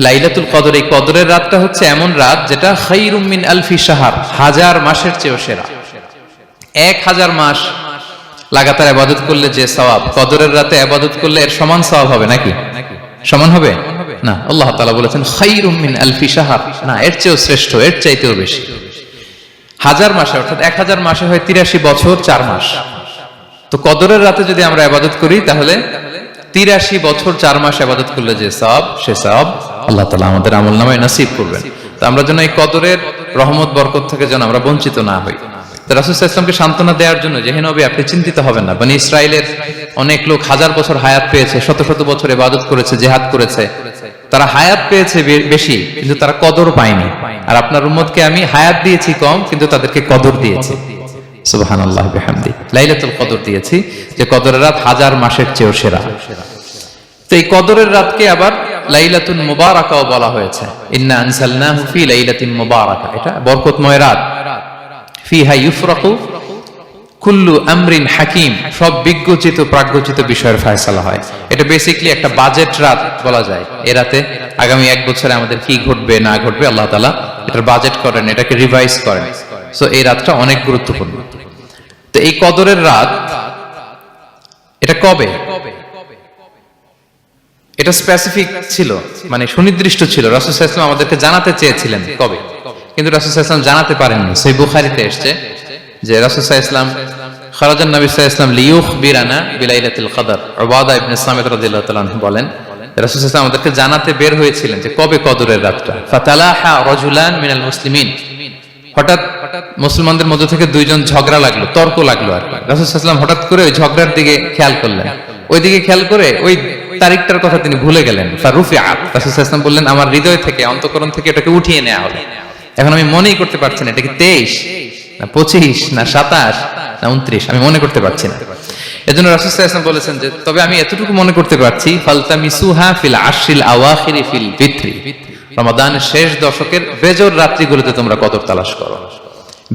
লাইলাতুল কদর, এই কদরের রাতটা হচ্ছে এমন রাত যেটা খায়রুম মিন আলফি শাহর, 1000 মাসের চেয়েও সেরা। 1000 মাস লাগাতার ইবাদত করলে যে সওয়াব, কদরের রাতে ইবাদত করলে এর সমান সওয়াব হবে নাকি? সমান হবে না। আল্লাহ তাআলা বলেছেন খায়রুম মিন আলফি শাহর, না এর চেয়েও শ্রেষ্ঠ, এর চাইতেও বেশি। 1000 মাসে, অর্থাৎ 1000 মাসে হয় 83 বছর 4 মাস। তো কদরের রাতে যদি আমরা ইবাদত করি তাহলে 83 বছর 4 মাস ইবাদত করলে যে সওয়াব, সে সওয়াব আল্লাহ তাআলা আমাদের আমলনামায় নসিব করবেন। তো আমরা যেন এই কদরের রহমত বরকত থেকে যেন আমরা বঞ্চিত না হই। তো রাসূল সাল্লাল্লাহু আলাইহি ওয়াসাল্লামকে সান্ত্বনা দেওয়ার জন্য যে হে নবী আপনি চিন্তিত হবেন না, বনি ইসরাইলের অনেক লোক 1000 বছর হায়াত পেয়েছে, শত শত বছর ইবাদত করেছে, জিহাদ করেছে, তারা হায়াত পেয়েছে বেশি কিন্তু তারা কদর পায়নি। আর আপনার উম্মতকে আমি হায়াত দিয়েছি কম কিন্তু তাদেরকে কদর দিয়েছি। সুবহানাল্লাহ বিহামদি, লাইলাতুল কদর দিয়েছি, যে কদরের রাত 1000 মাসের চেয়েও সেরা। তো এই কদরের রাতকে আবার লাইলাতুল মুবারাকাও বলা হয়েছে। ইন্না আনসালনাহু ফি লাইলাতিন মুবারাকা, এটা বরকতময় রাত। ফিহা ইউফরাকু কুল্লু আমরিন হাকিম, সব বিজ্ঞচিত প্রাজ্ঞচিত বিষয়ের ফয়সালা হয়। এটা বেসিক্যালি একটা বাজেট রাত বলা যায়। এই রাতে আগামী 1 বছরে আমাদের কি ঘটবে না ঘটবে আল্লাহ তাআলা এটার বাজেট করেন, এটাকে রিভাইজ করেন। সো এই রাতটা অনেক গুরুত্বপূর্ণ। তো এই কদরের রাত এটা কবে? এটা স্পেসিফিক ছিল, মানে সুনির্দিষ্ট ছিল। রাসূল সাল্লাল্লাহু আলাইহি ওয়াসাল্লাম আমাদেরকে জানাতে চেয়েছিলেন কবে, কিন্তু রাসূল সাল্লাল্লাহু আলাইহি ওয়াসাল্লাম জানাতে পারেননি। সহিহ বুখারীতে এসেছে যে রাসূল সাল্লাল্লাহু আলাইহি ওয়াসাল্লাম খারাজান নবী সাল্লাল্লাহু আলাইহি ওয়াসাল্লাম লিয়ুখবিরানা বিলাইলাতিল কদর। উবাদা ইবনে সামিত রাদিয়াল্লাহু তাআলা আনহু বলেন রাসূল সাল্লাল্লাহু আলাইহি ওয়াসাল্লাম আমাদেরকে জানাতে বের হয়েছিলেন যে কবে কদরের রাতটা। ফাতালাহা রাজুলান মিনাল মুসলিমিন, হঠাৎ মুসলমানদের মধ্য থেকে দুইজন ঝগড়া লাগলো, তর্ক লাগলো। আর রাসূল সাল্লাল্লাহু আলাইহি ওয়াসাল্লাম হঠাৎ করে ওই ঝগড়ার দিকে খেয়াল করলেন, ওই দিকে খেয়াল করে ওই তারিখটার কথা তিনি ভুলে গেলেন। ফারুফিআত, রাসূল সাল্লাল্লাহু আলাইহি ওয়াসাল্লাম বললেন আমার হৃদয় থেকে, অন্তঃকরণ থেকে এটাকে উঠিয়ে নেওয়া হবে। এখন আমি মনেই করতে পারছি না এটা কি 23 না 25 না 27 না 29, আমি মনে করতে পারছি না। এজন্য রাসূল সাল্লাল্লাহু আলাইহি ওয়াসাল্লাম বলেছেন যে তবে আমি এতটুকু মনে করতে পারছি, ফালতামিসুহা ফিল আশরিল আওয়াখিরি ফিল ফিত্রি, রমাদানের শেষ দশকের বেজর রাত্রিগুলোতে তোমরা কদর তালাশ করো।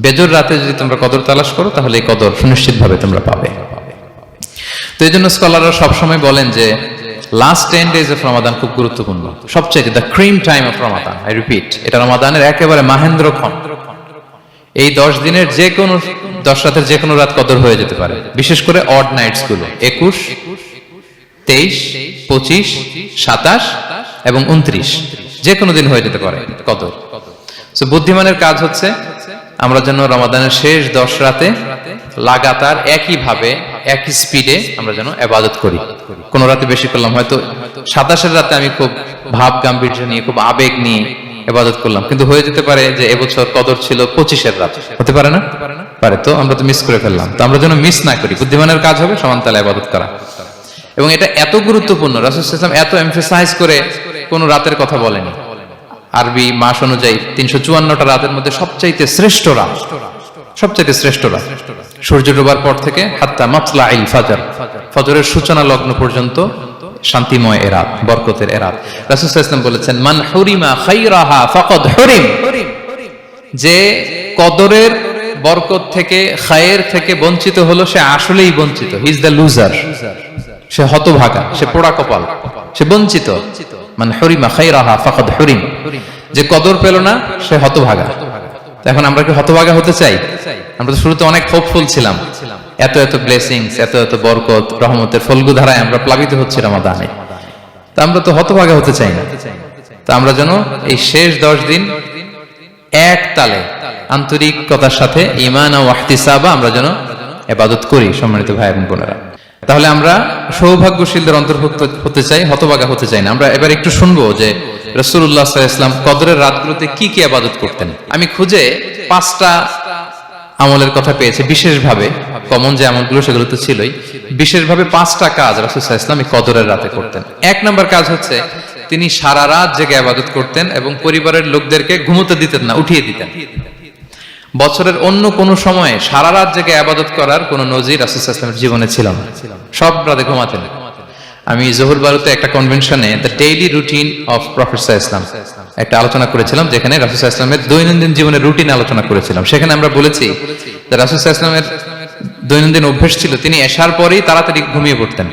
বেজর রাতে যদি তোমরা কদর তালাশ করো তাহলে এই কদর সুনিশ্চিতভাবে তোমরা পাবে। তো এই জন্য স্কলাররা সবসময় বলেন যে লাস্ট 10 days অফ রমাদান খুব গুরুত্বপূর্ণ, সবচেয়ে the cream time of Ramadan. I repeat, এটা রমাদানের একেবারে মাহেন্দ্রক্ষণ। এই 10 দিনের যে কোনো 10 রাতের যে কোনো রাত কদর হয়ে যেতে পারে, বিশেষ করে অড নাইটস গুলো 21, 23, 25, 27 এবং 29, যে কোনো দিন হয়ে যেতে পারে কদর। সো বুদ্ধিমানের কাজ হচ্ছে আমরা যেন রমাদানের শেষ 10 রাতে লাগাতার একইভাবে একই স্পিডে আমরা যেন ইবাদত করি। কোন রাতে বেশি করলাম, হয়তো 27 রাতে আমি খুব ভাব গাম্ভীর্য নিয়ে, খুব আবেগ নিয়ে ইবাদত করলাম, কিন্তু হয়ে যেতে পারে যে এবছর কদর ছিল 25 রাত, হতে পারে না? পারে। তো আমরা তো মিস করে ফেললাম। তো আমরা যেন মিস না করি। বুদ্ধিমানের কাজ হবে সমান তালে ইবাদত করা। এবং এটা এত গুরুত্বপূর্ণ, রাসূল সাল্লাল্লাহু আলাইহি ওয়াসাল্লাম এত এমফাসাইজ করে কোন রাতের কথা বলেনি। আরবি মাস অনুযায়ী 354টা রাতের মধ্যে সবচাইতে শ্রেষ্ঠ রাত, সবচাইতে শ্রেষ্ঠ রাত সূর্য ডোবার পর থেকে হাত্তা মাতলাইল ফাজর, ফজরের সূচনা লগ্ন পর্যন্ত শান্তিময় এ রাত, বরকতের এ রাত। রাসূল সাল্লাল্লাহু আলাইহি ওয়াসাল্লাম বলেছেন মান হুরিমা খায়রাহা ফাকাদ হুরিম, যে কদরের বরকত থেকে, খায়ের থেকে বঞ্চিত হলো সে আসলেই বঞ্চিত। হি ইজ দ্য লুজার, সে হতভাগা, সে পোড়া কপাল, সে বঞ্চিত। মান হুরিমা খায়রাহা ফাকাদ হুরিম, যে কদর পেল না সে হতভাগা। এখন আমরা কি হতভাগা হতে চাই? আমরা তো শুরুতে অনেক হোপফুল ছিলাম, এত এত ব্লেসিংস, এত এত বরকত, রহমতের ফলগুধারায় আমরা প্লাবিত হচ্ছি রমাদানে। তা আমরা তো হতভাগা হতে চাই না। তা আমরা যেন এই শেষ 10 দিন এক তালে আন্তরিকতার সাথে ঈমান ও ইহতিসাবা আমরা যেন ইবাদত করি। সম্মানিত ভাই এবং বোনেরা, তাহলে আমরা সৌভাগ্যশীলদের অন্তর্ভুক্ত হতে চাই, হতভাগা হতে চাই না। আমরা এবার একটু শুনবো যে রাসূলুল্লাহ সাল্লাল্লাহু আলাইহি ওয়াসাল্লাম কদরের রাতগুলোতে কি কি ইবাদত করতেন। আমি খুঁজে 5টা আমলের কথা পেয়েছি বিশেষভাবে, কমন যে আমলগুলো সেগুলো তো ছিলই, বিশেষভাবে 5টা কাজ রাসূল সাল্লাল্লাহু আলাইহি ওয়াসাল্লাম এই কদরের রাতে করতেন। 1 নম্বর কাজ হচ্ছে তিনি সারা রাত জেগে ইবাদত করতেন এবং পরিবারের লোকদেরকে ঘুমোতে দিতেন না, উঠিয়ে দিতেন। বছরের অন্য কোন সময়ে সারা রাত জেগে ইবাদত করার কোন নজির রাসূল সাল্লাল্লাহু আলাইহি ওয়াসাল্লামের জীবনে ছিল না। সব রাতে ঘুমাতেন। আমি জোহর বারুতে একটা কনভেনশনে the daily routine of prophet সাল্লাল্লাহু আলাইহি ওয়াসাল্লাম একটা আলোচনা করেছিলাম, যেখানে রাসূল সাল্লাল্লাহু আলাইহি ওয়াসাল্লামের দৈনন্দিন জীবনের রুটিন আলোচনা করেছিলাম। সেখানে আমরা বলেছি যে রাসূল সাল্লাল্লাহু আলাইহি ওয়াসাল্লামের দৈনন্দিন অভ্যাস ছিল তিনি এশার পরেই তাড়াতাড়ি ঘুমিয়ে পড়তেন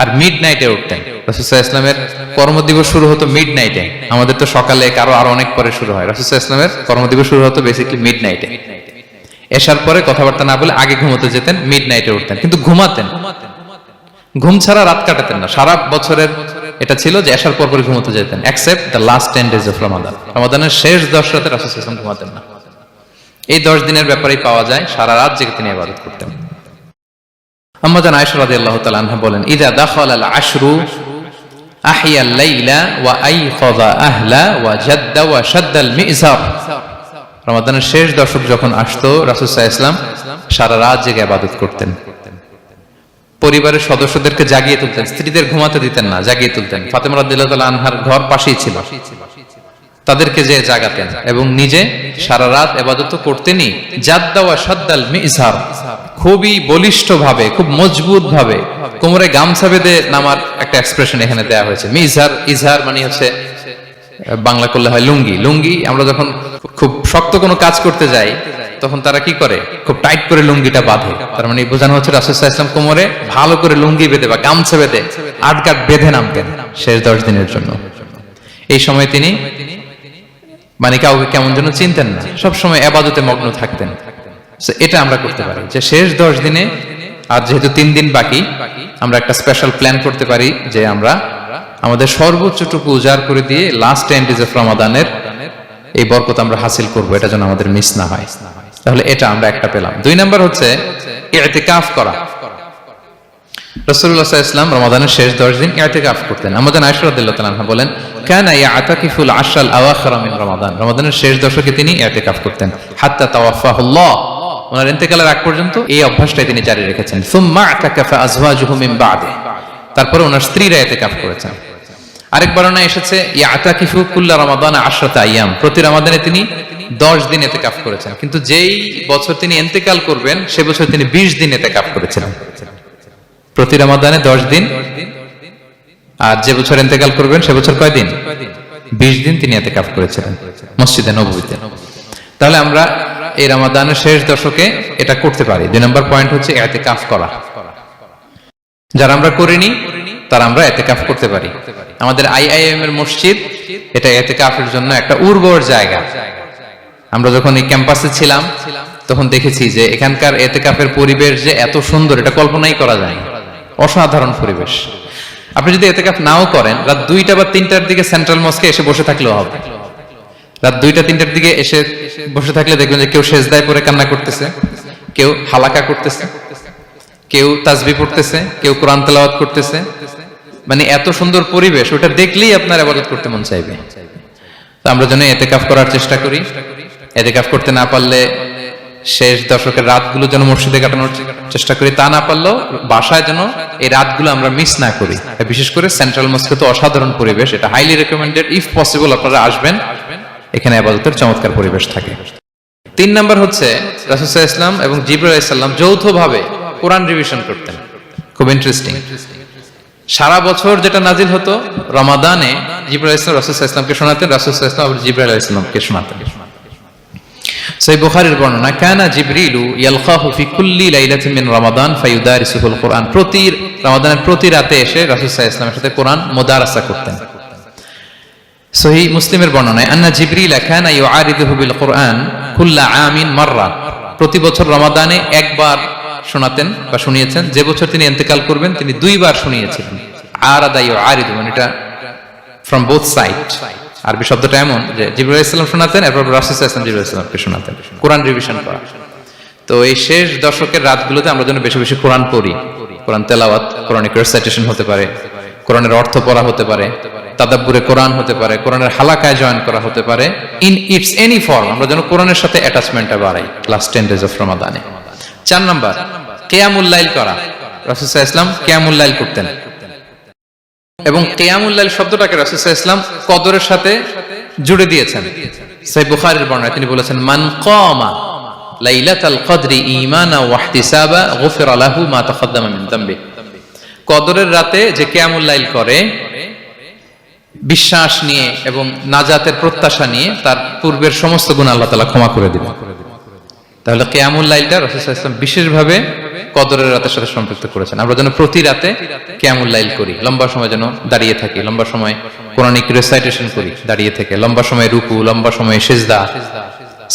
আর মিড নাইটে উঠতেন। রাসূল সাল্লাল্লাহু আলাইহি ওয়াসাল্লামের কর্মদিবস শুরু হতো মিডনাইটে, আমাদের তো সকালে কারো আরো অনেক পরে শুরু হয়। রাসূল সাল্লাল্লাহু আলাইহি ওয়াসাল্লামের কর্মদিবস শুরু হতো বেসিক্যালি মিডনাইটে। এশার পরে কথাবার্তা না বলে আগে ঘুমোতে যেতেন, মিডনাইটে উঠতেন, কিন্তু ঘুমাতেন, ঘুম ছাড়া রাত কাটাতেন না। সারা বছরের এটা ছিল যে এশার পর পরে ঘুমোতে যেতেন, except the last 10 days of Ramadan. রমাদানের শেষ 10 রাতে রাসূল সাল্লাল্লাহু আলাইহি ওয়াসাল্লাম ঘুমাতেন না। এই 10 দিনের ব্যাপারেই পাওয়া যায় সারা রাত জেগে তিনি ইবাদত করতেন। আম্মা জান আয়েশা রাদিয়াল্লাহু তাআলা আনহা বলেন, ইযা দাখালাল আশরু আহিয়াল লাইলা ওয়া আইখাযা আহলা ওয়া জাদ্দা ওয়া শাদ্দাল মিযার। রমাদানের শেষ দশক যখন আসতো, রাসূল সাল্লাল্লাহু আলাইহি ওয়াসাল্লাম সারা রাত জেগে ইবাদত করতেন। পরিবারের সদস্যদেরকে জাগিয়ে তুলতেন, স্ত্রীদের ঘুমাতে দিতেন না, জাগিয়ে তুলতেন। ফাতেমা রাদিয়াল্লাহু তাআলা আনহার ঘর পাশেই ছিল, তাদেরকে যে জাগাতেন এবং নিজে সারা রাত ইবাদত করতেনই। জাদ্দা ওয়া শাদ্দাল মিযার, খুবই বলিষ্ঠ ভাবে, খুব মজবুত ভাবে কোমরে গামছা বেঁধে নামার একটা এক্সপ্রেশন এখানে দেয়া হয়েছে। মিযার, ইজহার মানে হচ্ছে বাংলা করলে হয় লুঙ্গি। লুঙ্গি আমরা যখন খুব শক্ত কোনো কাজ করতে যাই তখন তারা কি করে, খুব টাইট করে লুঙ্গিটা বাঁধে। তার মানে বোঝানো হচ্ছে রাসূল সাল্লাল্লাহু আলাইহি ওয়াসাল্লাম কোমরে ভালো করে লুঙ্গি বেঁধে বা গামছা বেঁধে আটকাট বেঁধে নামতেন শেষ 10 দিনের জন্য। এই সময় তিনি মানে কাউকে কেমন যেন চিনতেন না, সবসময় ইবাদতে মগ্ন থাকতেন। এটা আমরা করতে পারি যে শেষ 10 দিনে, আর যেহেতু 3 দিন বাকি, আমরা একটা স্পেশাল প্ল্যান করতে পারি যে আমরা আমাদের সর্বোচ্চটুকু উজাড় করে দিয়ে লাস্ট 10 days অফ রমাদানের এই বরকত আমরা হাসিল করব, এটা যেন আমাদের মিস না হয়। তাহলে এটা আমরা একটা পেলাম। 2 নাম্বার হচ্ছে ইতিকাফ করা। রাসূলুল্লাহ সাল্লাল্লাহু আলাইহি ওয়াসাল্লাম রমাদানের শেষ 10 দিন ইতিকাফ করতেন। আমাদের আয়েশা রাদিয়াল্লাহু তাআলা আনহা বলেন, কানা ইয়াতাকিফুল আশরাল আওয়াখির মিন রমাদান। রমাদানের শেষ দশকে তিনি ইতিকাফ করতেন। হাত্তা তাওয়াফাহুল্লাহ, ওনার ইন্তেকালের আগ পর্যন্ত এই অভ্যাসটাই তিনি জারি রেখেছেন। সুম্মা আতাকাফা আজওয়াজুহু মিন বা'দি, তারপরে ওনার স্ত্রীরা ইতিকাফ করেছেন। আরেক বর্ণনায় এসেছে ইয়াতাকিফু কুল্লা রমাদান 10 আইয়াম, প্রতি রমাদানে তিনি 10 দিন ইতিকাফ করেছেন। কিন্তু যেই বছর তিনি ইন্তেকাল করবেন সে বছর তিনি 20 দিন ইতিকাফ করেছিলেন। প্রতি রমাদানে 10 দিন, আর যে বছর ইন্তেকাল করবেন সে বছর কয় দিন? 20 দিন তিনি ইতিকাফ করেছিলেন মসজিদে নববীতে। তাহলে আমরা এই রমাদানের শেষ দশকে এটা করতে পারি। 2 নম্বর পয়েন্ট হচ্ছে ইতিকাফ করা। যারা আমরা করিনি তারা আমরা ইতিকাফ করতে পারি। আমাদের আইআইএম এর মসজিদ এটা ইতিকাফের জন্য একটা উর্বর জায়গা। আমরা যখন এই ক্যাম্পাসে ছিলাম তখন দেখেছি যে এখানকার ইতিকাফের পরিবেশ যে এত সুন্দর, এটা কল্পনাই করা যায় না। অসাধারণ পরিবেশ। আপনি যদি ইতিকাফ নাও করেন, রাত 2টা বা 3টার দিকে সেন্ট্রাল মস্কে এসে বসে থাকলেও হবে। রাত 2টা 3টার দিকে এসে বসে থাকলে দেখবেন যে কেউ সেজদায় পড়ে কান্না করতেছে, কেউ হালাকা করতেছে, কেউ তাসবিহ পড়তেছে, কেউ কোরআন তেলাওয়াত করতেছে। মানে এত সুন্দর পরিবেশ, ওটা দেখলেই আপনার ইবাদত করতে মন চাইবে। তো আমরা যেন ইতিকাফ করার চেষ্টা করি। ইতিকাফ করতে না পারলে শেষ দশকের রাতগুলো যেন মসজিদে কাটানোর চেষ্টা করি, তা না পারলেও বাসায় যেন এই রাতগুলো আমরা মিস না করি। বিশেষ করে সেন্ট্রাল মস্কে তো অসাধারণ পরিবেশ, এটা হাইলি রেকমেন্ডেড। ইফ পসিবল আপনারা আসবেন, এখানে ইবাদতের চমৎকার পরিবেশ থাকে। 3 নাম্বার হচ্ছে রাসূল সাল্লাল্লাহু আলাইহি ওয়াসাল্লাম এবং জিবরাইল আলাইহিস সালাম যৌথভাবে কোরআন রিভিশন করতেন। খুব ইন্টারেস্টিং। সারা বছর যেটা নাজিল হতো, রমাদানে জিবরাইল আলাইহিস সালাম রাসূল সাল্লাল্লাহু আলাইহি ওয়াসাল্লামকে শোনাতেন, রাসূল সাল্লাল্লাহু আলাইহি ওয়াসাল্লাম আবার জিবরাইল আলাইহিস সালামকে শোনাতেন। সহিহ বুখারীর বর্ণনা, কানা জিবরিলু ইয়ালকাহু ফি কুল্লি লাইলাতিন মিন রমাদান ফায়ুদারিসুহুল কুরআন। প্রতি রমাদানের প্রতি রাতে এসে রাসূল সাল্লাল্লাহু আলাইহি ওয়াসাল্লামের সাথে কোরআন মুদারাসা করতেন। সহিহ মুসলিমের বর্ণনায়, আন্না জিবরিল কানা ইউআরিদুহু বিল কুরআন কুল্লা আমিন মাররা। প্রতি বছর রমাদানে একবার শোনাতেন বা শুনিয়েছেন। যে বছর তিনি ইন্তেকাল করবেন তিনি 2 বার শুনিয়েছিলেন। আরাদা ইউআরিদু, মানে এটা ফ্রম বোথ সাইড। আরবি শব্দটা এমন যে জিবরাইল আলাইহিস সালাম শোনাতেন, এরপর রাসূল সাল্লাল্লাহু আলাইহি ওয়াসাল্লাম জিবরাইল আলাইহিস সালামকে শোনাতেন। কোরআন রিভিশন করা। তো এই শেষ দশকের রাতগুলোতে আমরা যেন বেশি বেশি কোরআন পড়ি। কোরআন তেলাওয়াত, কোরআনিক রিসাইটেশন হতে পারে, কোরআনের অর্থ পড়া হতে পারে, তাদাব্বুরে কোরআন হতে পারে, কোরআনের হালাকায় জয়েন করা হতে পারে। ইন ইটস এনি ফর্ম আমরা যেন কোরআনের সাথে অ্যাটাচমেন্টটা বাড়াই লাস্ট 10 days অফ রমাদানে। 4 নাম্বার কিয়ামুল লাইল করা। রাসূল সাল্লাল্লাহু আলাইহি ওয়াসাল্লাম কিয়ামুল লাইল করতেন এবং কিয়ামুল লাইল শব্দটাকে রাসূল সাল্লাল্লাহু আলাইহি ওয়াসাল্লাম কদরের সাথে জুড়ে দিয়েছেন। সহিহ বুখারীর বর্ণনায় তিনি বলেছেন, মান কামা লাইলাতাল কদরি ঈমানা ওয়া ইহতিসাবা গুফিরা লাহু মা তাকাদ্দামা মিন যামবি। কদরের রাতে যে কিয়ামুল লাইল করে বিশ্বাস নিয়ে এবং নাজাতের প্রত্যাশা নিয়ে, তার পূর্বের সমস্ত গুনাহ আল্লাহ তাআলা ক্ষমা করে দিবেন। তাহলে কিয়ামুল লাইলটা রাসূল সাল্লাল্লাহু আলাইহি ওয়াসাল্লাম বিশেষভাবে কদরের রাতের সাথে সম্পৃক্ত করেছেন। আমরা যেন প্রতি রাতে কিয়ামুল লাইল করি, লম্বা সময় যেন দাঁড়িয়ে থাকি, লম্বা সময় কোরআনিক রিসাইটেশন করি দাঁড়িয়ে থেকে, লম্বা সময় রুকু, লম্বা সময় সিজদা,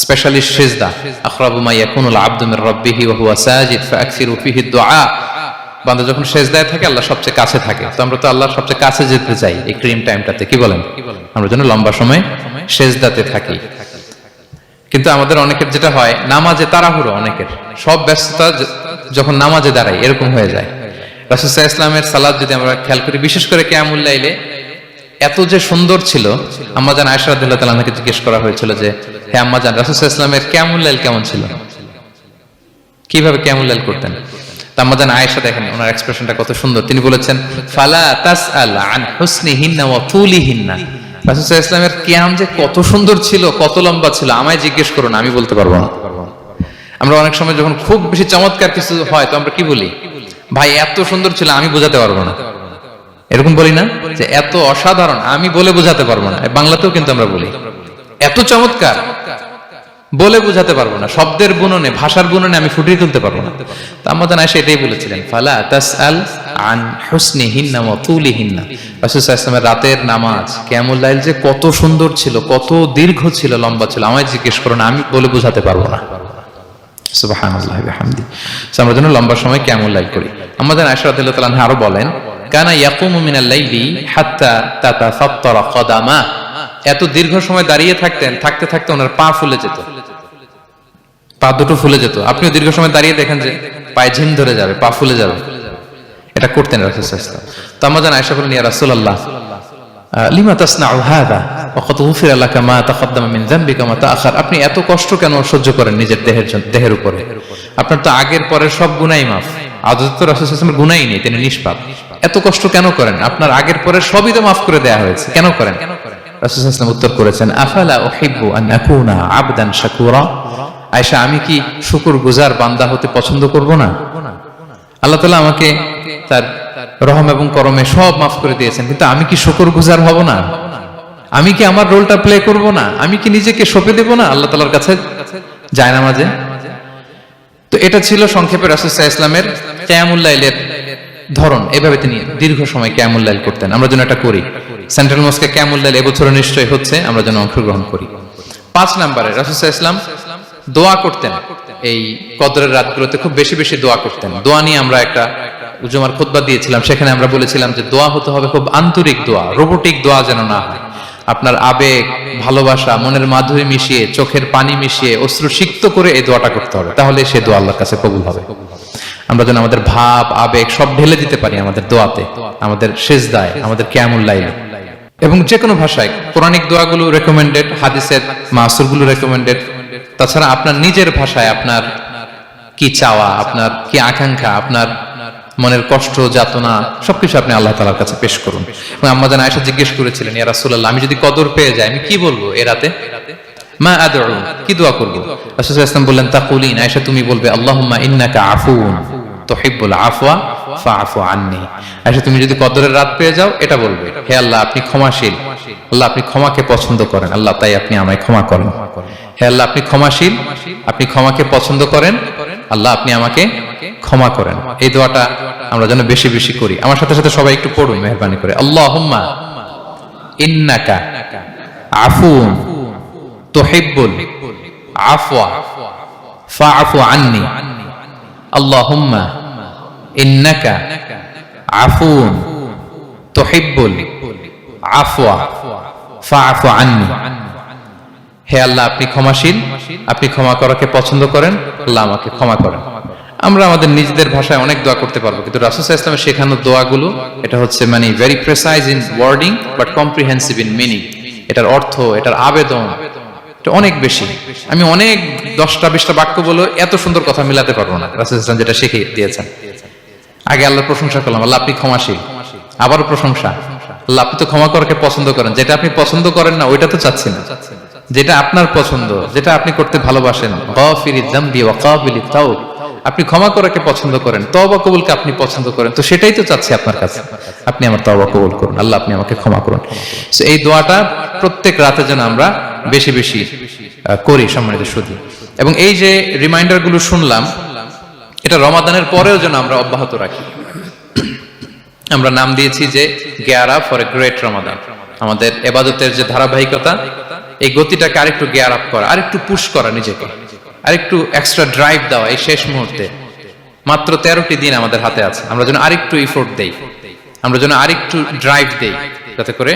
স্পেশালি সিজদা। আখরাবু মা ইয়াকুনুল আবদু মির রাব্বিহি ওয়া হুয়া সাজিদ ফাআকসিরু ফিহি দুআ। বান্দা যখন সিজদায় থাকে আল্লাহ সবচেয়ে কাছে থাকে, তো আমরা তো আল্লাহর সবচেয়ে কাছে যেতে চাই এই ক্রিম টাইমটাতে, কি বলেন? আমরা যেন লম্বা সময় সিজদাতে থাকি। কিন্তু আমাদের অনেকের যেটা হয়, নামাজে তাড়াহুড়ো, অনেকের সব ব্যস্ততা যখন নামাজে দাঁড়াই এরকম হয়ে যায়। রাসূল সাল্লাল্লাহু আলাইহি ওয়াসাল্লামের সালাত যদি আমরা খেয়াল করি, বিশেষ করে কিয়ামুল লাইলে এত যে সুন্দর ছিল। আম্মাজান আয়েশা রাদিয়াল্লাহু তাআলা আনহাকে জিজ্ঞেস করা হয়েছিল যে, হে আম্মাজান, রাসূল সাল্লাল্লাহু আলাইহি ওয়াসাল্লামের কিয়ামুল লাইল কেমন ছিল, কিভাবে কিয়ামুল লাইল করতেন? আম্মাজান আয়েশা দেখেন ওনার এক্সপ্রেশনটা কত সুন্দর। তিনি বলেছেন, ফালা তাসআল আন হুসনিহিন্না ওয়া তুলিহিন্না। রাসূল সাল্লাল্লাহু আলাইহি ওয়াসাল্লামের কিয়াম যে কত সুন্দর ছিল, কত লম্বা ছিল, আমায় জিজ্ঞেস করুন, আমি বলতে পারবো না। আমরা অনেক সময় যখন খুব বেশি চমৎকার কিছু হয় তো আমরা কি বলি, ভাই এত সুন্দর ছিল, আমি বোঝাতে পারবো না। এরকম বলি না যে এত অসাধারণ, আমি বলে বোঝাতে পারবো না। বাংলাতেও কিন্তু আমরা বলি এত চমৎকার, বলে বোঝাতে পারবো না, শব্দের বুননে, ভাষার বুননে আমি ফুটিয়ে তুলতে পারবো না। তো আম্মাজান আয়েশা এটাই বলেছিলেন, ফালা তাসআল আন হুসনিহিন্না ওয়া তুলিহিন্না। রাসূল সাল্লাল্লাহু আলাইহি ওয়াসাল্লামের রাতের নামাজ কিয়ামুল লাইল যে কত সুন্দর ছিল, কত দীর্ঘ ছিল, লম্বা ছিল, আমায় জিজ্ঞেস করো না, আমি বলে বোঝাতে পারবো না। সুবহানাল্লাহি ওয়া বিহামদিহি। আমরা যেন লম্বা সময় কিয়ামুল লাইল করি। আম্মাজান আয়েশা রাদিয়াল্লাহু তাআলা আনহা আরো বলেন, কানা ইয়াকুমু মিনাল লাইলি হাত্তা তাতাফাত্তারা কদামা। এত দীর্ঘ সময় দাঁড়িয়ে থাকতেন, থাকতে থাকতে ওনার পা ফুলে যেত, পা দুটো ফুলে যেত। আপনিও দীর্ঘ সময় দাঁড়িয়ে দেখেন যে পায়ে ঝিম ধরে যাবে, পা ফুলে যাবে, এটা করতেন রাসূল সাল্লাল্লাহু আলাইহি ওয়াসাল্লাম। তো আম্মাজান আয়েশা বলেন, ইয়া রাসূলুল্লাহ লিমা তাসনাউ হাযা ওয়া কদ গুফিরা লাকা মা তাকদ্দামা মিন যামবিকা মা তাআখার। আপনি এত কষ্ট কেন সহ্য করেন নিজের দেহের উপরে? আপনার তো আগের পরের সব গুনাহ মাফ। আদতে তো রাসূল সাল্লাল্লাহু আলাইহি ওয়াসাল্লামের গুনাহই নেই, তিনি নিষ্পাপ। এত কষ্ট কেন করেন? আপনার আগের পরের সবই তো মাফ করে দেয়া হয়েছে, কেন করেন? রাসূল সাল্লাল্লাহু আলাইহি ওয়াসাল্লাম উত্তর করেছেন, আফালা উহিব্বু আন আকুনা আবদান শাকুরা। আয়েশা, আমি কি শুকরগুজার বান্দা হতে পছন্দ করব না? আল্লাহ তাআলা আমাকে তার রহম এবং করমে সব মাফ করে দিয়েছেন, কিন্তু আমি কি শুকরগুজার হব না? আমি কি আমার রোলটা প্লে করব না? আমি কি নিজেকে সঁপে দেব না আল্লাহ তাআলার কাছে জায়নামাজে? তো এটা ছিল সংক্ষেপে রাসূল সাল্লাল্লাহু আলাইহি ওয়াসাল্লামের কিয়ামুল লাইলের ধরন। এভাবে তিনি দীর্ঘ সময় কিয়ামুল লাইল করতেন। আমরা যেন এটা করি। সেন্ট্রাল মস্কে কিয়ামুল লাইল এবছর নিশ্চয়ই হচ্ছে, আমরা যেন অংশগ্রহণ করি। 5 নম্বরে রাসূল সাল্লাল্লাহু আলাইহি ওয়াসাল্লাম দোয়া করতেন। এই কদরের রাতগুলোতে খুব বেশি বেশি দোয়া করতেন। দোয়া নিয়ে আমরা একটা জুমার খুতবা দিয়েছিলাম, সেখানে আমরা বলেছিলাম যে দোয়া হতে হবে খুব আন্তরিক দোয়া, রোবোটিক দোয়া যেন না হয়। আপনার আবেগ, ভালোবাসা, মনের মাধুরী মিশিয়ে, চোখের পানি মিশিয়ে, অশ্রু সিক্ত করে এই দোয়াটা করতে হবে, তাহলে সে দোয়া আল্লাহর কাছে কবুল হবে। আমরা যেন আমাদের ভাব, আবেগ সব ঢেলে দিতে পারি আমাদের দোয়াতে, আমাদের সিজদায়, আমাদের কিয়ামুল লাইলে। এবং যে কোনো ভাষায় কোরআনিক দোয়াগুলো রেকমেন্ডেড, হাদিসের মাসুরগুলো রেকমেন্ডেড। তাছাড়া আপনার নিজের ভাষায় আপনার কি চাওয়া, আপনার কি আকাঙ্ক্ষা, আপনার মনের কষ্ট, যাতনা সবকিছু আপনি আল্লাহ তাআলার কাছে পেশ করুন। এবং আম্মাজান আয়েশা জিজ্ঞেস করেছিলেন, ইয়া রাসূলুল্লাহ, আমি যদি কদর পেয়ে যাই আমি কি বলবো এ রাতে? মা আদউ, কি দোয়া করব? রাসূল সাল্লাল্লাহু আলাইহি ওয়াসাল্লাম বললেন, তাকুলিন, আয়েশা তুমি বলবে, আল্লাহুম্মা ইন্নাকা আফুউন তুহিব্বুল আফওয়া ফাআফু আন্নী। আয়েশা তুমি যদি কদরের রাত পেয়ে যাও এটা বলবে, হে আল্লাহ আপনি ক্ষমাশীল, আল্লাহ আপনি ক্ষমাকে পছন্দ করেন, আল্লাহ তাই আপনি আমায় ক্ষমা করেন। হে আল্লাহ আপনি ক্ষমাশীল, আপনি ক্ষমাকে পছন্দ করেন, আল্লাহ আপনি আমাকে ক্ষমা করেন। এই দোয়াটা আমরা যেন বেশি বেশি করি। আমার সাথে সাথে সবাই একটু পড়ুন মেহেরবানি করে, আল্লাহুম্মা ইন্নাকা আফুউন তুহিব্বুল আফওয়া ফাআফু আন্নী। আল্লাহুম্মা ইন্নাকা আফুউন তুহিব্বুল আফওয়া ফাআফু আন্নী। হে আল্লাহ আপনি ক্ষমাশীল, আপনি ক্ষমা করাকে পছন্দ করেন, আল্লাহ আমাকে ক্ষমা করেন। আমরা আমাদের নিজেদের ভাষায় অনেক দোয়া করতে পারবো, কিন্তু রাসূল সাল্লাল্লাহু আলাইহি ওয়াসাল্লামের শেখানো দোয়াগুলো এটা হচ্ছে মানে very precise in wording but comprehensive in meaning. এটার অর্থ, এটার আবেদন এটা অনেক বেশি। আমি অনেক 10টা-20টা বাক্য বলে এত সুন্দর কথা মিলাতে পারবো না। রাসূল সাল্লাল্লাহু আলাইহি ওয়াসাল্লাম যেটা শিখিয়ে দিয়েছেন, আগে আল্লাহর প্রশংসা করলাম, আল্লাহ আপনি ক্ষমাশীল, আবারও প্রশংসা, আল্লাহ আপনি তো ক্ষমা করাকে পছন্দ করেন। যেটা আপনি পছন্দ করেন না ওইটা তো চাচ্ছি না, যেটা আপনার পছন্দ, যেটা আপনি করতে ভালোবাসেন, গাফিরিয যামবি ওয়া কাবিলিত তাওব, আপনি ক্ষমা করাকে পছন্দ করেন, তওবা কবুলকে আপনি পছন্দ করেন, তো সেটাই তো চাচ্ছি আপনার কাছে, আপনি আমার তওবা কবুল করুন, আল্লাহ আপনি আমাকে ক্ষমা করুন। সো এই দোয়াটা প্রত্যেক রাতে যেন আমরা বেশি বেশি করি সম্মানিত সুধী। এবং এই যে রিমাইন্ডার গুলো শুনলাম, এটা রমাদানের পরেও যেন আমরা অব্যাহত রাখি। আমরা নাম দিয়েছি যে gear up for a great Ramadan. আমাদের ইবাদতের যে ধারাবাহিকতা, এই গতিটাকে আরেকটু গিয়ার আপ করা, আরেকটু পুশ করা নিজেকে, আরেকটু এক্সট্রা ড্রাইভ দেওয়া। এই শেষ মুহূর্তে মাত্র 13টি দিন আমাদের হাতে আছে, আমরা যেন আরেকটু এফোর্ট দেই, আমরা যেন আরেকটু ড্রাইভ দেই, যাতে করে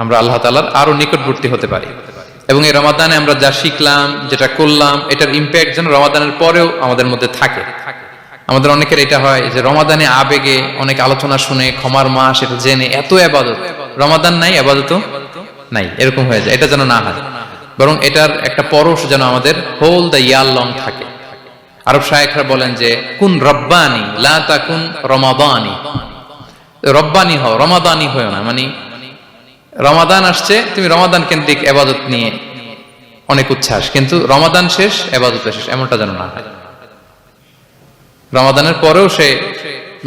আমরা আল্লাহ তাআলার আরো নিকটবর্তী হতে পারি। এবং এই রমাদানে আমরা যা শিখলাম, যেটা করলাম, এটার ইম্প্যাক্ট যেন রমাদানের পরেও আমাদের মধ্যে থাকে। আমাদের অনেকের এটা হয় যে রমাদানে আবেগে অনেক আলোচনা শুনে, ক্ষমার মাস এটা জেনে এত ইবাদত, রমাদান নাই ইবাদতও নাই, এরকম হয়ে যায়। এটা যেন না হয়, বরং এটার একটা পরশ যেন আমাদের হোল দ্য ইয়ার লং থাকে। আরব শায়েখরা বলেন যে কুন রব্বানি লা তাকুন রমাদানি, রব্বানি হও, রমাদানি হও না। মানে রমাদান আসছে, তুমি রমাদান কেন্দ্রিক ইবাদত নিয়ে অনেক উচ্ছ্বাস, কিন্তু রমাদান শেষ, ইবাদত শেষ, এমনটা যেন না হয়। রমাদানের পরেও সে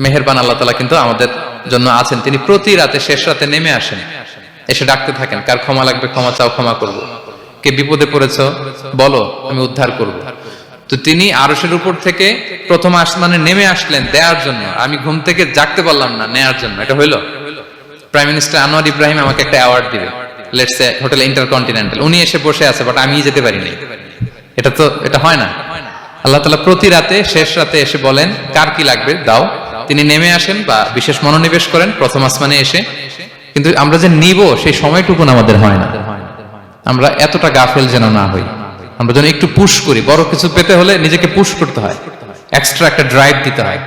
মেহেরবান আল্লাহ তাআলা কিন্তু আমাদের জন্য আছেন। তিনি প্রতি রাতে শেষ রাতে নেমে আসেন, এসে ডাকতে থাকেন, কার ক্ষমা লাগবে ক্ষমা চাও, ক্ষমা করব। কে বিপদে পড়েছো বলো, আমি উদ্ধার করব। তো তিনি আরশের উপর থেকে প্রথম আসমানে নেমে আসলেন দেওয়ার জন্য। আমি ঘুম থেকে জাগতে পারলাম না, নেয়ার জন্য। এটা হইলো? প্রাইম মিনিস্টার আনোয়ার ইব্রাহিম আমাকে একটা অ্যাওয়ার্ড দিবে, লেটস সে হোটেল ইন্টারকন্টিনেন্টাল, উনি এসে বসে আছে, বাট আমি যেতে পারিনি। এটা হয় না। আল্লাহ তাআলা প্রতি রাতে শেষ রাতে এসে বলেন কার কি লাগবে দাও। তিনি নেমে আসেন বা বিশেষ মনোনিবেশ করেন প্রথম আসমানে এসে, কিন্তু আমরা যে নিব সেই সময়টুকু আমাদের হয় না। আমরা এতটা গাফেল যেন না হই, আমরা যেন একটু পুশ করি। বড় কিছু পেতে হলে নিজেকে পুশ করতে হয়, এক্সট্রা একটা ড্রাইভ দিতে হয়।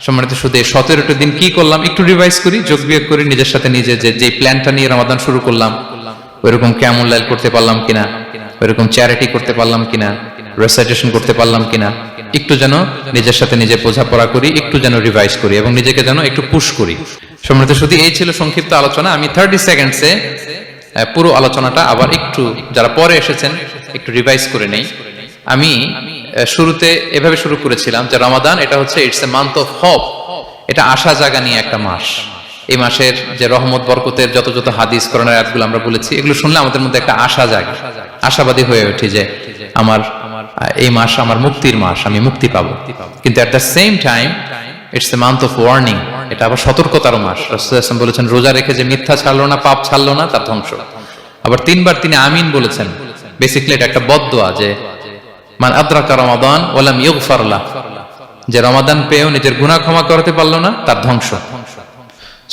সম্মানিত শুধু 17টা দিন কি করলাম একটু রিভাইজ করি, যোগ বিয়োগ করি নিজের সাথে নিজে, যে প্ল্যানটা নিয়ে রমাদান শুরু করলাম ওইরকম কিয়ামুল লাইল করতে পারলাম কিনা, ওইরকম চ্যারিটি করতে পারলাম কিনা, রেসাইটেশন করতে পারলাম কিনা, একটু যেন নিজের সাথে নিজে বোঝাপড়া করি, একটু যেন রিভাইজ করি এবং নিজেকে যেন একটু পুশ করি। সম্মানিত শুধু এই ছিল সংক্ষিপ্ত আলোচনা। আমি 30 সেকেন্ডসে পুরো আলোচনাটা আবার একটু যারা পরে এসেছেন একটু রিভাইজ করে নেই। আমি শুরুতে এভাবে শুরু করেছিলাম যে রমাদান এটা হচ্ছে it's a month of hope, এটা আশা জাগা নিয়ে একটা মাস। এই মাসের যে রহমত বরকতের যত যত হাদিস কোরআনের আয়াতগুলো আমরা বলেছি, এগুলো শুনলে আমাদের মধ্যে একটা আশা জাগে, আশাবাদী হয়ে ওঠে যে আমার এই মাস আমার মুক্তির মাস, আমি মুক্তি পাবো। কিন্তু at the same time it's a month of warning, এটা আবার সতর্কতার মাস। রাসূলুল্লাহ সাল্লাল্লাহু আলাইহি ওয়াসাল্লাম বলেছেন রোজা রেখে যে মিথ্যা ছাড়লো না, পাপ ছাড়লো না, তার ধ্বংস। আবার 3 বার তিনি আমিন বলেছেন। বেসিক্যালি এটা একটা বদদোয়া যে মান আদরাকা রমাদান ওয়া লাম ইগফার লাহ, যে রমাদান পেয়েও নিজের গুনাহ ক্ষমা করতে পারলো না, তার ধ্বংস।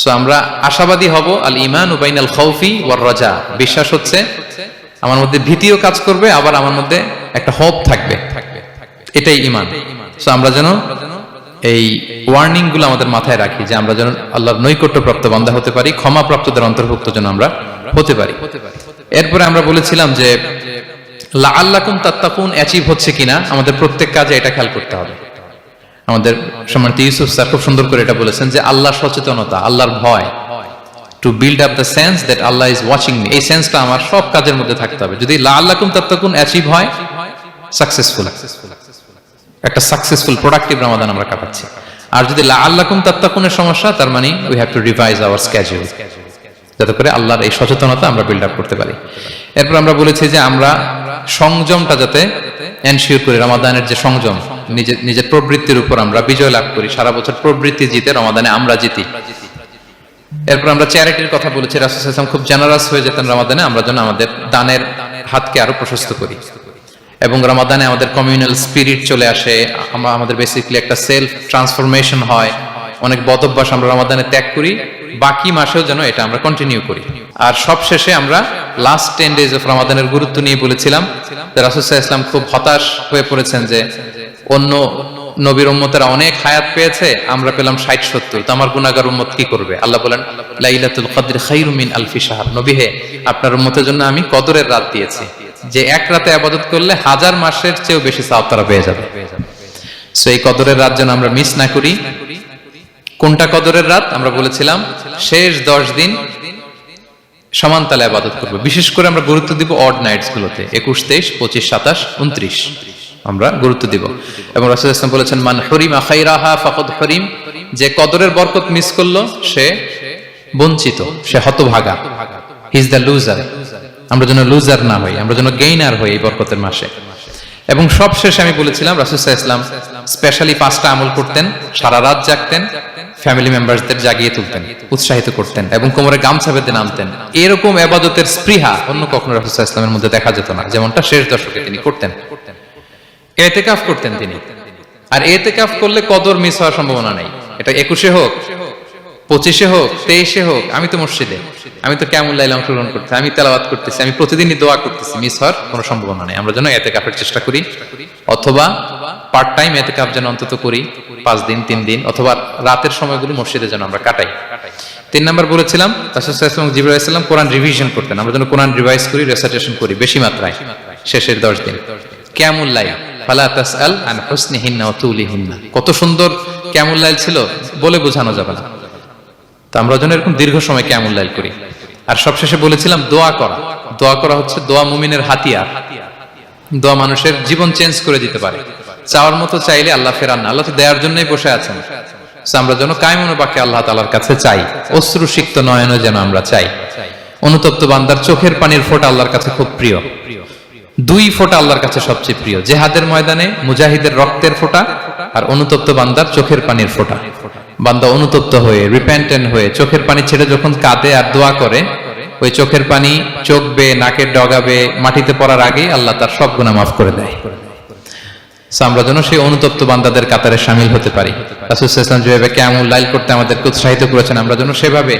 সো আমরা আশাবাদী হব। আল ঈমানু বাইনাল খাউফি ওয়ার রাজা, বিশ্বাস হচ্ছে আমার মধ্যে ভীতিও কাজ করবে, আবার আমার মধ্যে একটা হোপ থাকবে, এটাই ঈমান। সো আমরা যেন এই ওয়ার্নিং গুলো আমাদের মাথায় রাখি যে আমরা যেন আল্লাহর নৈকট্যপ্রাপ্ত বান্দা হতে পারি, ক্ষমাপ্রাপ্তদের অন্তর্ভুক্ত যেন আমরা হতে পারি। এরপরে আমরা বলেছিলাম যে লাআল্লাকুম তাত্তাকুন অ্যাচিভ হচ্ছে কিনা আমাদের প্রত্যেক কাজে এটা খেয়াল করতে হবে। আমাদের সম্মানিত ইউসুফ স্যার খুব সুন্দর করে এটা বলেছেন যে আল্লাহর সচেতনতা, আল্লাহর ভয়, to build up the sense that Allah is watching me, এই সেন্সটা আমার সব কাজের মধ্যে থাকতে হবে। যদি লাআল্লাকুম তাত্তাকুন অ্যাচিভ হয়, সাকসেসফুল, একটা সাকসেসফুল প্রোডাক্টিভ রমাদান আমরা কাটাচ্ছি। আর যদি লাআল্লাকুম তাত্তাকুনের সমস্যা, তার মানে we have to revise hour schedule, যাতে করে আল্লাহর এই সচেতনতা আমরা বিল্ড আপ করতে পারি। এরপর আমরা বলেছি যে আমরা সংযমটা যাতে এনশিওর করি, রমাদানের যে সংযম, নিজের প্রবৃত্তির উপর আমরা বিজয় লাভ করি। সারা বছর প্রবৃত্তি জিতে, রমাদানে আমরা জিতি। এরপর আমরা চ্যারিটির কথা বলেছি। রাসূল সাল্লাল্লাহু আলাইহি ওয়াসাল্লাম খুব জেনারাস হয়ে যেতেন রমাদানে, আমরা যেন আমাদের দানের হাতকে আরো প্রশস্ত করি এবং রমাদানে আমাদের কমিউনাল স্পিরিট চলে আসে, আমাদের বেসিক্যালি একটা সেলফ ট্রান্সফরমেশন হয়। অনেক বদ অভ্যাস আমরা রমাদানে ত্যাগ করি, বাকি মাসেও যেন এটা আমরা কন্টিনিউ করি। আর সবশেষে আমরা লাস্ট 10 ডেজ অফ রমাদানের গুরুত্ব নিয়ে বলেছিলাম যে রাসূল সাল্লাল্লাহু আলাইহি ওয়াসাল্লাম খুব হতাশ হয়ে পড়েছেন যে অন্য নবীর উম্মতেরা অনেক হায়াত পেয়েছে, আমরা পেলাম 60-70, তো আমার গুনাহগার উম্মত কি করবে? আল্লাহ বলেন লাইলাতুল কদর খায়রুম মিন আলফি শাহর, নবী হে আপনার উম্মতের জন্য আমি কদরের রাত দিয়েছি, যে এক রাতে ইবাদত করলে 1000 মাসের চেয়েও বেশি সওয়াব তারা পেয়ে যাবে। সো এই কদরের রাত যেন আমরা মিস না করি। কোনটা কদরের রাত? আমরা বলেছিলাম শেষ 10 দিন সমান তালে ইবাদত করব। বিশেষ করে আমরা গুরুত্ব দিব অড নাইটস গুলোতে, 21, 23, 25, 27, 29 আমরা গুরুত্ব দিব। এবং রাসূল সাল্লাল্লাহু আলাইহি ওয়াসাল্লাম বলেছেন মান হুরিমা খায়রাহা ফাকাদ হুরিম, যে কদরের বরকত মিস করলো সে বঞ্চিত, সে হতভাগা, হি ইজ দ্য লুজার। আমরা যেন লুজার না হই, আমরা যেন গেইনার হই এই বরকতের মাসে। এবং সবশেষে আমি বলেছিলাম রাসূল সাল্লাল্লাহু আলাইহি ওয়াসাল্লাম স্পেশালি 5টা আমল করতেন, সারা রাত জাগতেন, ফ্যামিলি মেম্বারসদের জাগিয়ে তুলতেন, উৎসাহিত করতেন এবং কোমরে গামছা বেঁধে নামতেন। এরকম ইবাদতের স্পৃহা অন্য কখনো রাসূল সাল্লাল্লাহু আলাইহি ওয়াসাল্লামের মধ্যে দেখা যেত না, যেমনটা শেষ দশকে তিনি করতেন। ইতিকাফ করতেন তিনি, আর ইতিকাফ করলে কদর মিস হওয়ার সম্ভাবনা নেই। এটা 21-এ হোক, 25-এ হোক, 23-এ হোক, আমি তো মসজিদে, আমি তো কিয়ামুল লাইলে অংশগ্রহণ করতেছি, আমি তেলাওয়াত করতেছি, আমি প্রতিদিনই দোয়া করতেছি, মিস হওয়ার কোনো সম্ভাবনা নেই। আমরা যেন ইতিকাফের চেষ্টা করি, অথবা পার্ট টাইম ইতিকাফ যেন অন্তত করি 5 দিন 3 দিন, অথবা রাতের সময়গুলো মসজিদে যেন আমরা কাটাই। 3 নাম্বার বলেছিলাম রাসূল সাল্লাল্লাহু আলাইহি ওয়াসাল্লাম জিবরাইল আলাইহিস সালাম কোরআন রিভিশন করতেন। আমরা যেন কোরআন রিভাইজ করি, রেসাইটেশন করি বেশি মাত্রায় শেষের 10 দিন। কিয়ামুল লাইল ফালা তাসআল আন হুসনিহিন্না ওয়া তুলিহিন্না, কত সুন্দর কিয়ামুল লাইল ছিল বলে বোঝানো যাবে না। তো আমরা যেন এরকম দীর্ঘ সময় কিয়ামুল লাইল করি। আর সবশেষে বলেছিলাম দোয়া করা। দোয়া করা হচ্ছে দোয়া মুমিনের হাতিয়ার। দোয়া মানুষের জীবন চেঞ্জ করে দিতে পারে। চাওয়ার মতো চাইলে আল্লাহ ফেরান না, আল্লাহ তো দেওয়ার জন্যই বসে আছেন। আমরা যেন কায়মুন বাকি আল্লাহ তাআলার কাছে চাই, অশ্রুসিক্ত নয়নে যেন আমরা চাই। অনুতপ্ত বান্দার চোখের পানির ফোঁটা আল্লাহর কাছে খুব প্রিয়। 2 ফোঁটা আল্লাহর কাছে সবচেয়ে প্রিয়, জিহাদের ময়দানে মুজাহিদের রক্তের ফোঁটা আর অনুতপ্ত বান্দার চোখের পানির ফোঁটা। বান্দা অনুতপ্ত হয়ে, রিপেন্টেন্ট হয়ে চোখের পানি ছেড়ে যখন কাঁদে আর দোয়া করে, ওই চোখের পানি চোখ বেয়ে, নাকের ডগা বেয়ে মাটিতে পড়ার আগেই আল্লাহ তার সব গুনাহ মাফ করে দেয়। আমরা যেন সেই অনুতপ্ত বান্দাদের কাতারে শামিল হতে পারি। রাসূল সাল্লাল্লাহু আলাইহি ওয়াসাল্লাম যেভাবে কিয়ামুল লাইল করতে আমাদেরকে উৎসাহিত করেছেন, আমরা যেন সেভাবে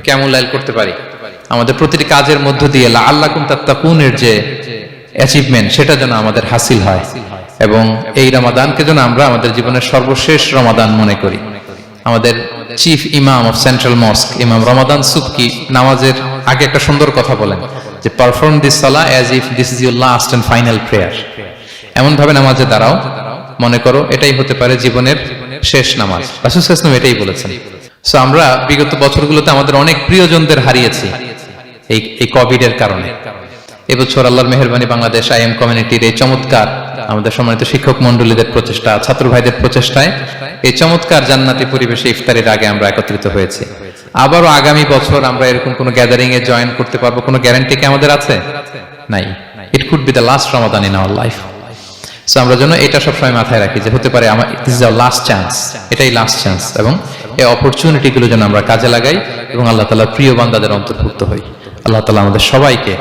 কিয়ামুল লাইল করতে পারি। আমাদের প্রতিটি কাজের মধ্য দিয়ে লাআল্লাকুম তাত্তাকুনের যে অ্যাচিভমেন্ট, সেটা যেন আমাদের হাসিল হয়, এবং এই রমাদানকে যেন আমরা আমাদের জীবনের সর্বশেষ রমাদান মনে করি। আমাদের চিফ ইমাম অফ সেন্ট্রাল মস্ক ইমাম রমাদান সুবকি নামাজের আগে একটা সুন্দর কথা বলেন যে পারফর্ম দিস সালাহ as if this is your last and final prayer. এমন ভাবে নামাজে দাঁড়াও মনে করো এটাই হতে পারে জীবনের শেষ নামাজ। রাসূল সাল্লাল্লাহু আলাইহি ওয়াসাল্লাম এটাই বলেছেন। সো আমরা বিগত বছরগুলোতে আমাদের অনেক প্রিয়জনদের হারিয়েছি এই কোভিড এর কারণে। এবছর আল্লাহর মেহেরবানি বাংলাদেশ আইএম কমিউনিটির এই চমৎকার, আমাদের সম্মানিত শিক্ষক মন্ডলীদের প্রচেষ্টা, ছাত্র ভাইদের প্রচেষ্টায় এই চমৎকার জান্নাতি পরিবেশে ইফতারের আগে আমরা একত্রিত হয়েছি। আবারও আগামী বছর আমরা এরকম কোনো গ্যাদারিং এ জয়েন করতে পারবো, কোনো গ্যারান্টি কি আমাদের আছে? নাই। It could be the last Ramadan in our life. So আমরা যেন এটা সবসময় মাথায় রাখি যে হতে পারে আমার this is our last chance, এটাই লাস্ট চান্স, এবং এই অপরচুনিটি গুলো যেন আমরা কাজে লাগাই এবং আল্লাহ তাআলার প্রিয় বান্দাদের অন্তর্ভুক্ত হই। আল্লাহ তাআলা আমাদের সবাইকে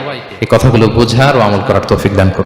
এই কথাগুলো বোঝার ও আমল করার তৌফিক দান করুন।